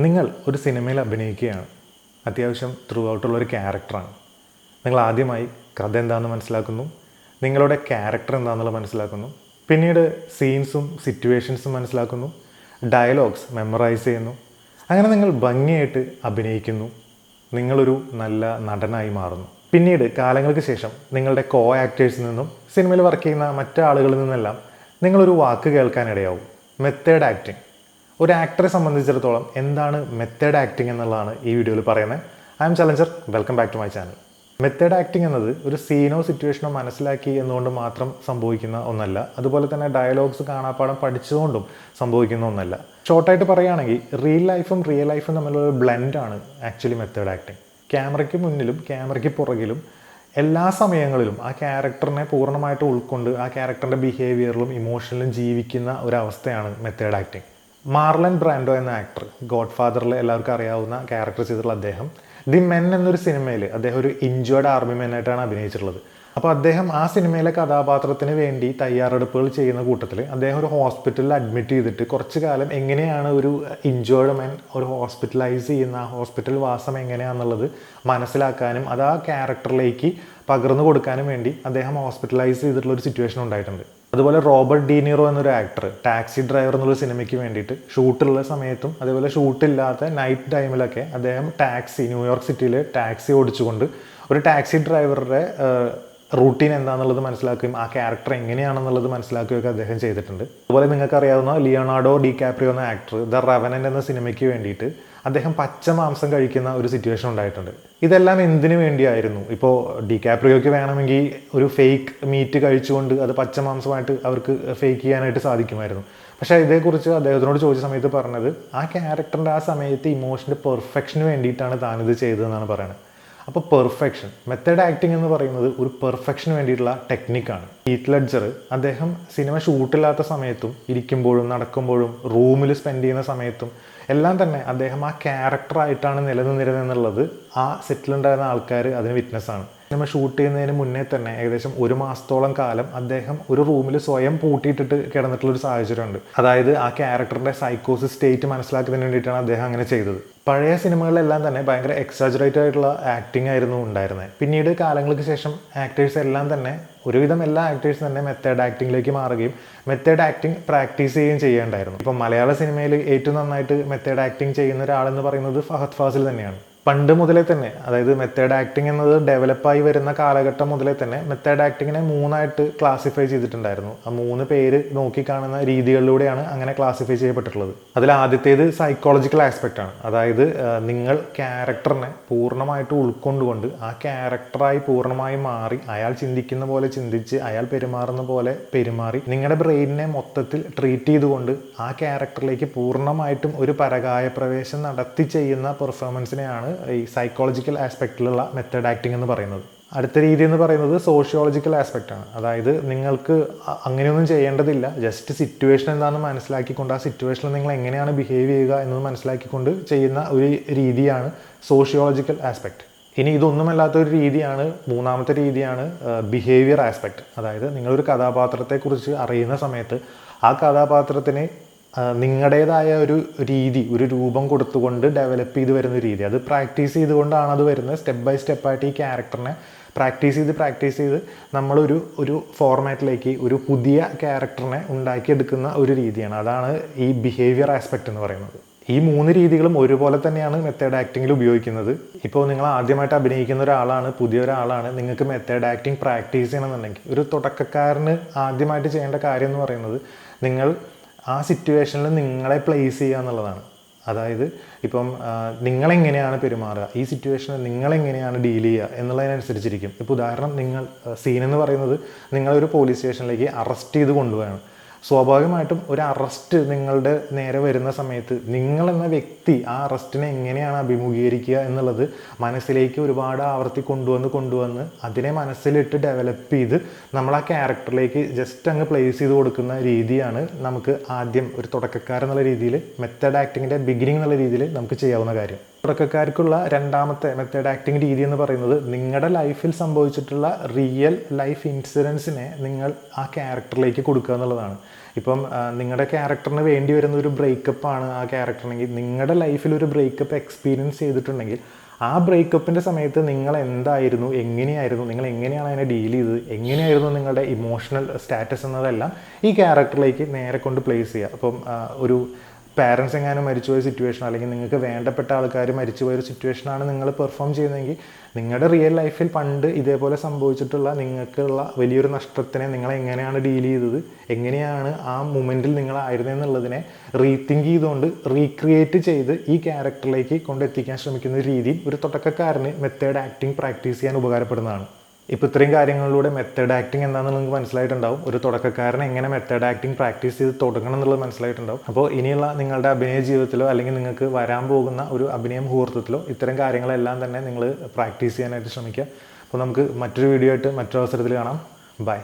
നിങ്ങൾ ഒരു സിനിമയിൽ അഭിനയിക്കുകയാണ്. അത്യാവശ്യം ത്രൂ ഔട്ടുള്ളൊരു ക്യാരക്ടറാണ്. നിങ്ങൾ ആദ്യമായി കഥ എന്താണെന്ന് മനസ്സിലാക്കുന്നു, നിങ്ങളുടെ ക്യാരക്ടർ എന്താണെന്നുള്ളത് മനസ്സിലാക്കുന്നു, പിന്നീട് സീൻസും സിറ്റുവേഷൻസും മനസ്സിലാക്കുന്നു, ഡയലോഗ്സ് മെമ്മറൈസ് ചെയ്യുന്നു. അങ്ങനെ നിങ്ങൾ ഭംഗിയായിട്ട് അഭിനയിക്കുന്നു. നിങ്ങളൊരു നല്ല നടനായി മാറുന്നു. പിന്നീട് കാലങ്ങൾക്ക് ശേഷം നിങ്ങളുടെ കോ ആക്ടേഴ്സിൽ നിന്നും സിനിമയിൽ വർക്ക് ചെയ്യുന്ന മറ്റു ആളുകളിൽ നിന്നെല്ലാം നിങ്ങളൊരു വാക്ക് കേൾക്കാനിടയാവും: മെത്തേഡ് ആക്ടിങ്. ഒരു ആക്ടറെ സംബന്ധിച്ചിടത്തോളം എന്താണ് മെത്തേഡ് ആക്ടിങ് എന്നുള്ളതാണ് ഈ വീഡിയോയിൽ പറയുന്നത്. I'm challenger, welcome back to my channel. Method acting എന്നത് ഒരു സീനോ സിറ്റുവേഷനോ മനസ്സിലാക്കി എന്നുകൊണ്ട് മാത്രം സംഭവിക്കുന്ന ഒന്നല്ല. അതുപോലെ തന്നെ ഡയലോഗ്സ് കാണാപ്പാടം പഠിച്ചുകൊണ്ടും സംഭവിക്കുന്ന ഒന്നല്ല. ഷോർട്ടായിട്ട് പറയുകയാണെങ്കിൽ റിയൽ ലൈഫും തമ്മിലുള്ള ഒരു ബ്ലെൻഡാണ് ആക്ച്വലി മെത്തേഡ് ആക്ടിങ്. ക്യാമറയ്ക്ക് മുന്നിലും ക്യാമറയ്ക്ക് പുറകിലും എല്ലാ സമയങ്ങളിലും ആ ക്യാരക്ടറിനെ പൂർണ്ണമായിട്ട് ഉൾക്കൊണ്ട് ആ ക്യാരക്ടറിൻ്റെ ബിഹേവിയറിലും ഇമോഷനിലും ജീവിക്കുന്ന ഒരവസ്ഥയാണ് മെത്തേഡ് ആക്ടിങ്. മാർലൻ ബ്രാൻഡോ എന്ന ആക്ടർ, ഗോഡ് ഫാദറിൽ എല്ലാവർക്കും അറിയാവുന്ന ക്യാരക്ടർ ചെയ്തിട്ടുള്ള അദ്ദേഹം ദി മെൻ എന്നൊരു സിനിമയിൽ അദ്ദേഹം ഒരു ഇഞ്ചേർഡ് ആർമി മെന്നായിട്ടാണ് അഭിനയിച്ചിട്ടുള്ളത്. അപ്പോൾ അദ്ദേഹം ആ സിനിമയിലെ കഥാപാത്രത്തിന് വേണ്ടി തയ്യാറെടുപ്പുകൾ ചെയ്യുന്ന കൂട്ടത്തിൽ അദ്ദേഹം ഒരു ഹോസ്പിറ്റലിൽ അഡ്മിറ്റ് ചെയ്തിട്ട് കുറച്ച് കാലം എങ്ങനെയാണ് ഒരു ഇഞ്ചേർഡ് മെൻ ഒരു ഹോസ്പിറ്റലൈസ് ചെയ്യുന്ന ആ ഹോസ്പിറ്റൽ വാസം എങ്ങനെയാണെന്നുള്ളത് മനസ്സിലാക്കാനും അത് ആ ക്യാരക്ടറിലേക്ക് പകർന്നു കൊടുക്കാനും വേണ്ടി അദ്ദേഹം ഹോസ്പിറ്റലൈസ് ചെയ്തിട്ടുള്ള ഒരു സിറ്റുവേഷൻ ഉണ്ടായിട്ടുണ്ട്. അതുപോലെ റോബർട്ട് ഡീനിറോ എന്നൊരു ആക്ടർ ടാക്സി ഡ്രൈവർ എന്നുള്ള സിനിമയ്ക്ക് വേണ്ടിയിട്ട് ഷൂട്ടുള്ള സമയത്തും അതേപോലെ ഷൂട്ടില്ലാത്ത നൈറ്റ് ടൈമിലൊക്കെ അദ്ദേഹം ന്യൂയോർക്ക് സിറ്റിയിൽ ടാക്സി ഓടിച്ചുകൊണ്ട് ഒരു ടാക്സി ഡ്രൈവറുടെ റൂട്ടീൻ എന്താണെന്നുള്ളത് മനസ്സിലാക്കുകയും ആ ക്യാരക്ടർ എങ്ങനെയാണെന്നുള്ളത് മനസ്സിലാക്കുകയൊക്കെ അദ്ദേഹം ചെയ്തിട്ടുണ്ട്. അതുപോലെ നിങ്ങൾക്കറിയാവുന്ന ലിയോണാർഡോ ഡികാപ്രിയോ എന്ന ആക്ടർ ദ റെവനന്റ് എന്ന സിനിമയ്ക്ക് വേണ്ടിയിട്ട് അദ്ദേഹം പച്ച മാംസം കഴിക്കുന്ന ഒരു സിറ്റുവേഷൻ ഉണ്ടായിട്ടുണ്ട്. ഇതെല്ലാം എന്തിനു വേണ്ടിയായിരുന്നു? ഇപ്പോൾ ഡികാപ്രിയോയ്ക്ക് വേണമെങ്കിൽ ഒരു ഫേക്ക് മീറ്റ് കഴിച്ചുകൊണ്ട് അത് പച്ച മാംസമായിട്ട് അവർക്ക് ഫേക്ക് ചെയ്യാനായിട്ട് സാധിക്കുമായിരുന്നു. പക്ഷേ ഇതേക്കുറിച്ച് അദ്ദേഹത്തിനോട് ചോദിച്ച സമയത്ത് പറഞ്ഞത് ആ ക്യാരക്ടറിൻ്റെ ആ സമയത്ത് ഇമോഷൻ്റെ പെർഫെക്ഷന് വേണ്ടിയിട്ടാണ് താനിത് ചെയ്തതെന്നാണ് പറയുന്നത്. അപ്പോൾ പെർഫെക്ഷൻ, മെത്തേഡ് ആക്ടിങ് എന്ന് പറയുന്നത് ഒരു പെർഫെക്ഷന് വേണ്ടിയിട്ടുള്ള ടെക്നിക്കാണ്. ഹീത്ത് ലെഡ്ജർ അദ്ദേഹം സിനിമ ഷൂട്ടില്ലാത്ത സമയത്തും ഇരിക്കുമ്പോഴും നടക്കുമ്പോഴും റൂമിൽ സ്പെൻഡ് ചെയ്യുന്ന സമയത്തും എല്ലാം തന്നെ അദ്ദേഹം ആ ക്യാരക്ടറായിട്ടാണ് നിലനിന്നിരുന്നെന്നുള്ളത് ആ സെറ്റിലുണ്ടായിരുന്ന ആൾക്കാർ അതിന് വിറ്റ്നസ്സാണ്. സിനിമ ഷൂട്ട് ചെയ്യുന്നതിന് മുന്നേ തന്നെ ഏകദേശം 1 മാസത്തോളം കാലം അദ്ദേഹം ഒരു റൂമിൽ സ്വയം പൂട്ടിയിട്ടിട്ട് കിടന്നിട്ടുള്ളൊരു സാഹചര്യമുണ്ട്. അതായത് ആ ക്യാരക്ടറിൻ്റെ സൈക്കോസിസ് സ്റ്റേറ്റ് മനസ്സിലാക്കുന്നതിന് വേണ്ടിയിട്ടാണ് അദ്ദേഹം അങ്ങനെ ചെയ്തത്. പഴയ സിനിമകളിലെല്ലാം തന്നെ ഭയങ്കര എക്സാജറേറ്റഡ് ആയിട്ടുള്ള ആക്ടിങ് ആയിരുന്നു ഉണ്ടായിരുന്നത്. പിന്നീട് കാലങ്ങൾക്ക് ശേഷം ആക്ടേഴ്സ് എല്ലാം തന്നെ ഒരുവിധം എല്ലാ ആക്ടേഴ്സും തന്നെ മെത്തേഡ് ആക്ടിങ്ങിലേക്ക് മാറുകയും മെത്തേഡ് ആക്ടിങ് പ്രാക്ടീസ് ചെയ്യുകയും ചെയ്യേണ്ടായിരുന്നു. ഇപ്പം മലയാള സിനിമയിൽ ഏറ്റവും നന്നായിട്ട് മെത്തേഡ് ആക്ടിങ് ചെയ്യുന്ന ഒരാളെന്ന് പറയുന്നത് ഫഹദ് ഫാസിൽ തന്നെയാണ്. പണ്ട് മുതലേ തന്നെ, അതായത് മെത്തേഡ് ആക്ടിങ് എന്നത് ഡെവലപ്പായി വരുന്ന കാലഘട്ടം മുതലേ തന്നെ മെത്തേഡ് ആക്ടിങ്ങിനെ 3ആയിട്ട് ക്ലാസിഫൈ ചെയ്തിട്ടുണ്ടായിരുന്നു. ആ 3 പേര് നോക്കിക്കാണുന്ന രീതികളിലൂടെയാണ് അങ്ങനെ ക്ലാസിഫൈ ചെയ്യപ്പെട്ടിട്ടുള്ളത്. അതിൽ ആദ്യത്തേത് സൈക്കോളജിക്കൽ ആസ്പെക്റ്റ് ആണ്. അതായത് നിങ്ങൾ ക്യാരക്ടറിനെ പൂർണ്ണമായിട്ട് ഉൾക്കൊണ്ടുകൊണ്ട് ആ ക്യാരക്ടറായി പൂർണ്ണമായി മാറി അയാൾ ചിന്തിക്കുന്ന പോലെ ചിന്തിച്ച് അയാൾ പെരുമാറുന്ന പോലെ പെരുമാറി നിങ്ങളുടെ ബ്രെയിനിനെ മൊത്തത്തിൽ ട്രീറ്റ് ചെയ്തുകൊണ്ട് ആ ക്യാരക്ടറിലേക്ക് പൂർണ്ണമായിട്ടും ഒരു പരകായ പ്രവേശം നടത്തി ചെയ്യുന്ന പെർഫോമൻസിനെയാണ് ഈ സൈക്കോളജിക്കൽ ആസ്പെക്റ്റിലുള്ള മെത്തേഡ് ആക്ടിങ് എന്ന് പറയുന്നത്. അടുത്ത രീതി എന്ന് പറയുന്നത് സോഷ്യോളജിക്കൽ ആസ്പെക്റ്റ് ആണ്. അതായത് നിങ്ങൾക്ക് അങ്ങനെയൊന്നും ചെയ്യേണ്ടതില്ല, ജസ്റ്റ് സിറ്റുവേഷൻ എന്താണെന്ന് മനസ്സിലാക്കിക്കൊണ്ട് ആ സിറ്റുവേഷനിൽ നിങ്ങൾ എങ്ങനെയാണ് ബിഹേവ് ചെയ്യുക എന്നത് മനസ്സിലാക്കിക്കൊണ്ട് ചെയ്യുന്ന ഒരു രീതിയാണ് സോഷ്യോളജിക്കൽ ആസ്പെക്റ്റ്. ഇനി ഇതൊന്നുമല്ലാത്തൊരു രീതിയാണ്, 3ാമത്തെ രീതിയാണ് ബിഹേവിയർ ആസ്പെക്റ്റ്. അതായത് നിങ്ങളൊരു കഥാപാത്രത്തെക്കുറിച്ച് അറിയുന്ന സമയത്ത് ആ കഥാപാത്രത്തിന് നിങ്ങളുടേതായ ഒരു രീതി, ഒരു രൂപം കൊടുത്തുകൊണ്ട് ഡെവലപ്പ് ചെയ്ത് വരുന്ന രീതി, അത് പ്രാക്ടീസ് ചെയ്തുകൊണ്ടാണ് അത് വരുന്നത്. സ്റ്റെപ്പ് ബൈ സ്റ്റെപ്പായിട്ട് ഈ ക്യാരക്ടറിനെ പ്രാക്ടീസ് ചെയ്ത് നമ്മളൊരു ഫോർമാറ്റിലേക്ക് ഒരു പുതിയ ക്യാരക്ടറിനെ ഉണ്ടാക്കിയെടുക്കുന്ന ഒരു രീതിയാണ്. അതാണ് ഈ ബിഹേവിയർ ആസ്പെക്റ്റ് എന്ന് പറയുന്നത്. ഈ 3 രീതികളും ഒരുപോലെ തന്നെയാണ് മെത്തേഡ് ആക്ടിങ്ങിൽ ഉപയോഗിക്കുന്നത്. ഇപ്പോൾ നിങ്ങൾ ആദ്യമായിട്ട് അഭിനയിക്കുന്ന ഒരാളാണ്, പുതിയൊരാളാണ്, നിങ്ങൾക്ക് മെത്തേഡ് ആക്ടിങ് പ്രാക്ടീസ് ചെയ്യണമെന്നുണ്ടെങ്കിൽ ഒരു തുടക്കക്കാരന് ആദ്യമായിട്ട് ചെയ്യേണ്ട കാര്യം എന്ന് പറയുന്നത് നിങ്ങൾ ആ സിറ്റുവേഷനിൽ നിങ്ങളെ പ്ലേസ് ചെയ്യുക എന്നുള്ളതാണ്. അതായത് ഇപ്പം നിങ്ങളെങ്ങനെയാണ് പെരുമാറുക, ഈ സിറ്റുവേഷനിൽ നിങ്ങളെങ്ങനെയാണ് ഡീൽ ചെയ്യുക എന്നുള്ളതിനനുസരിച്ചിരിക്കും. ഇപ്പോൾ ഉദാഹരണം, നിങ്ങൾ സീൻ എന്ന് പറയുന്നത് നിങ്ങളൊരു പോലീസ് സ്റ്റേഷനിലേക്ക് അറസ്റ്റ് ചെയ്ത് കൊണ്ടുപോവുകയാണ്. സ്വാഭാവികമായിട്ടും ഒരു അറസ്റ്റ് നിങ്ങളുടെ നേരെ വരുന്ന സമയത്ത് നിങ്ങളെന്ന വ്യക്തി ആ അറസ്റ്റിനെ എങ്ങനെയാണ് അഭിമുഖീകരിക്കുക എന്നുള്ളത് മനസ്സിലേക്ക് ഒരുപാട് ആവർത്തി കൊണ്ടുവന്ന് അതിനെ മനസ്സിലിട്ട് ഡെവലപ്പ് ചെയ്ത് നമ്മൾ ആ ക്യാരക്ടറിലേക്ക് ജസ്റ്റ് അങ്ങ് പ്ലേസ് ചെയ്ത് കൊടുക്കുന്ന രീതിയാണ് നമുക്ക് ആദ്യം ഒരു തുടക്കക്കാരെന്നുള്ള രീതിയിൽ മെത്തേഡ് ആക്ടിങ്ങിൻ്റെ ബിഗിനിങ് എന്നുള്ള രീതിയിൽ നമുക്ക് ചെയ്യാവുന്ന കാര്യം. തുടക്കക്കാർക്കുള്ള രണ്ടാമത്തെ മെത്തേഡ് ആക്ടിങ് രീതി എന്ന് പറയുന്നത് നിങ്ങളുടെ ലൈഫിൽ സംഭവിച്ചിട്ടുള്ള റിയൽ ലൈഫ് ഇൻസിഡൻസിനെ നിങ്ങൾ ആ ക്യാരക്ടറിലേക്ക് കൊടുക്കുക എന്നുള്ളതാണ്. ഇപ്പം നിങ്ങളുടെ ക്യാരക്ടറിന് വേണ്ടി വരുന്ന ഒരു ബ്രേക്കപ്പാണ് ആ ക്യാരക്ടറിനെങ്കിൽ, നിങ്ങളുടെ ലൈഫിൽ ഒരു ബ്രേക്കപ്പ് എക്സ്പീരിയൻസ് ചെയ്തിട്ടുണ്ടെങ്കിൽ ആ ബ്രേക്കപ്പിൻ്റെ സമയത്ത് നിങ്ങൾ എന്തായിരുന്നു, എങ്ങനെയായിരുന്നു, നിങ്ങൾ എങ്ങനെയാണ് അതിനെ ഡീൽ ചെയ്തത്, എങ്ങനെയായിരുന്നു നിങ്ങളുടെ ഇമോഷണൽ സ്റ്റാറ്റസ് എന്നതെല്ലാം ഈ ക്യാരക്ടറിലേക്ക് നേരെ കൊണ്ട് പ്ലേസ് ചെയ്യുക. അപ്പം ഒരു പാരൻസ് എങ്ങാനും മരിച്ചുപോയ സിറ്റുവേഷൻ, അല്ലെങ്കിൽ നിങ്ങൾക്ക് വേണ്ടപ്പെട്ട ആൾക്കാർ മരിച്ചുപോയൊരു സിറ്റുവേഷനാണ് നിങ്ങൾ പെർഫോം ചെയ്യുന്നതെങ്കിൽ നിങ്ങളുടെ റിയൽ ലൈഫിൽ പണ്ട് ഇതേപോലെ സംഭവിച്ചിട്ടുള്ള നിങ്ങൾക്കുള്ള വലിയൊരു നഷ്ടത്തിനെ നിങ്ങൾ എങ്ങനെയാണ് ഡീൽ ചെയ്തത്, എങ്ങനെയാണ് ആ മൊമെൻറ്റിൽ നിങ്ങളായിരുന്നെന്നുള്ളതിനെ റീതിങ്ക് ചെയ്തുകൊണ്ട് റീക്രിയേറ്റ് ചെയ്ത് ഈ ക്യാരക്ടറിലേക്ക് കൊണ്ടെത്തിക്കാൻ ശ്രമിക്കുന്ന രീതിയിൽ ഒരു തുടക്കക്കാരന് മെത്തേഡ് ആക്ടിങ് പ്രാക്ടീസ് ചെയ്യാൻ ഉപകാരപ്പെടുന്നതാണ്. ഇപ്പോൾ ഇത്രയും കാര്യങ്ങളിലൂടെ മെത്തേഡ് ആക്ടിങ് എന്താണെന്ന് നിങ്ങൾക്ക് മനസ്സിലായിട്ടുണ്ടാവും. ഒരു തുടക്കക്കാരൻ എങ്ങനെ മെത്തേഡ് ആക്ടിങ് പ്രാക്ടീസ് ചെയ്ത് തുടങ്ങണം എന്നുള്ളത് മനസ്സിലായിട്ടുണ്ടാവും. അപ്പോൾ ഇനിയുള്ള നിങ്ങളുടെ അഭിനയ ജീവിതത്തിലോ അല്ലെങ്കിൽ നിങ്ങൾക്ക് വരാൻ പോകുന്ന ഒരു അഭിനയ മുഹൂർത്തത്തിലോ ഇത്തരം കാര്യങ്ങളെല്ലാം തന്നെ നിങ്ങൾ പ്രാക്ടീസ് ചെയ്യാനായിട്ട് ശ്രമിക്കുക. അപ്പോൾ നമുക്ക് മറ്റൊരു വീഡിയോ ആയിട്ട് മറ്റൊരു അവസരത്തിൽ കാണാം. ബൈ.